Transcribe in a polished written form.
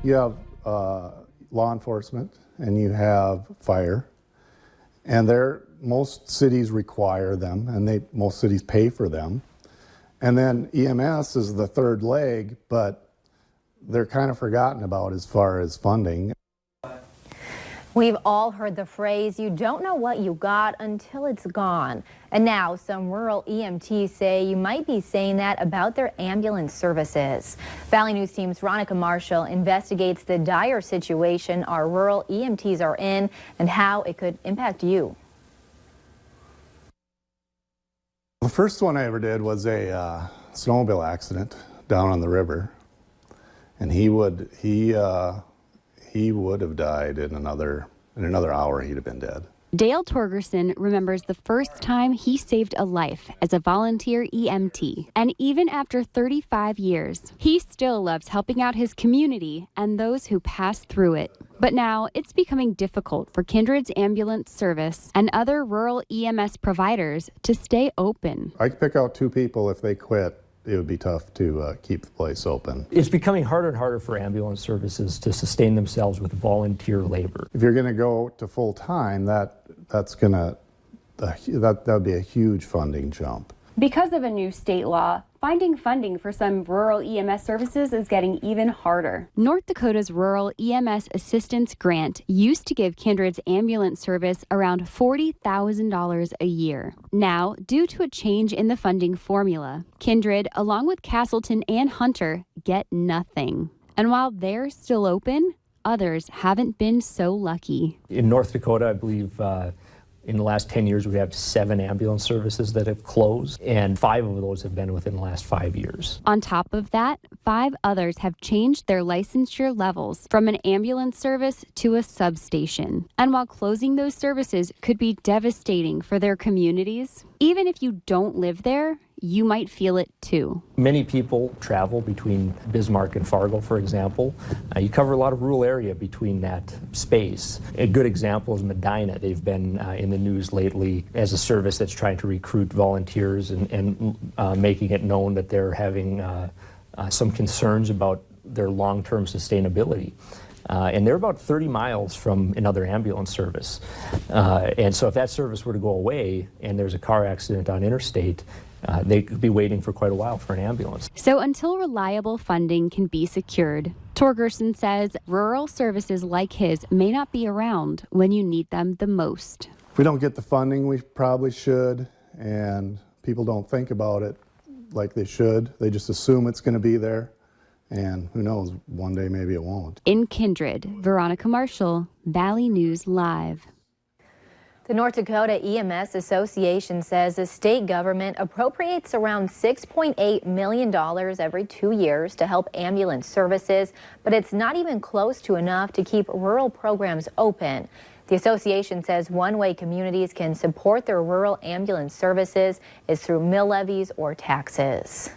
You have law enforcement and you have fire, and most cities require them, and most cities pay for them. And then EMS is the third leg, but they're kind of forgotten about as far as funding. We've all heard the phrase, you don't know what you got until it's gone. And now some rural EMTs say you might be saying that about their ambulance services. Valley News Team's Veronica Marshall investigates the dire situation our rural EMTs are in and how it could impact you. The first one I ever did was a snowmobile accident down on the river, and he would have died in another hour. He'd have been dead. Dale Torgerson remembers the first time he saved a life as a volunteer EMT. And even after 35 years, he still loves helping out his community and those who pass through it. But now it's becoming difficult for Kindred's ambulance service and other rural EMS providers to stay open. I could pick out two people. If they quit, it would be tough to keep the place open. It's becoming harder and harder for ambulance services to sustain themselves with volunteer labor. If you're going to go to full time, that would be a huge funding jump. Because of a new state law, finding funding for some rural EMS services is getting even harder. North Dakota's Rural EMS Assistance Grant used to give Kindred's ambulance service around $40,000 a year. Now, due to a change in the funding formula, Kindred, along with Castleton and Hunter, get nothing. And while they're still open, others haven't been so lucky. In North Dakota, I believe in the last 10 years, we have 7 ambulance services that have closed, and 5 of those have been within the last 5 years. On top of that, 5 others have changed their licensure levels from an ambulance service to a substation. And while closing those services could be devastating for their communities, even if you don't live there, you might feel it too. Many people travel between Bismarck and Fargo, for example. You cover a lot of rural area between that space. A good example is Medina. They've been in the news lately as a service that's trying to recruit volunteers and making it known that they're having some concerns about their long-term sustainability. And they're about 30 miles from another ambulance service. And so if that service were to go away and there's a car accident on interstate, they could be waiting for quite a while for an ambulance. So until reliable funding can be secured, Torgerson says rural services like his may not be around when you need them the most. If we don't get the funding we probably should, and people don't think about it like they should, they just assume it's going to be there, and who knows, one day maybe it won't. In Kindred, Veronica Marshall, Valley News Live. The North Dakota EMS Association says the state government appropriates around $6.8 million every 2 years to help ambulance services, but it's not even close to enough to keep rural programs open. The association says one way communities can support their rural ambulance services is through mill levies or taxes.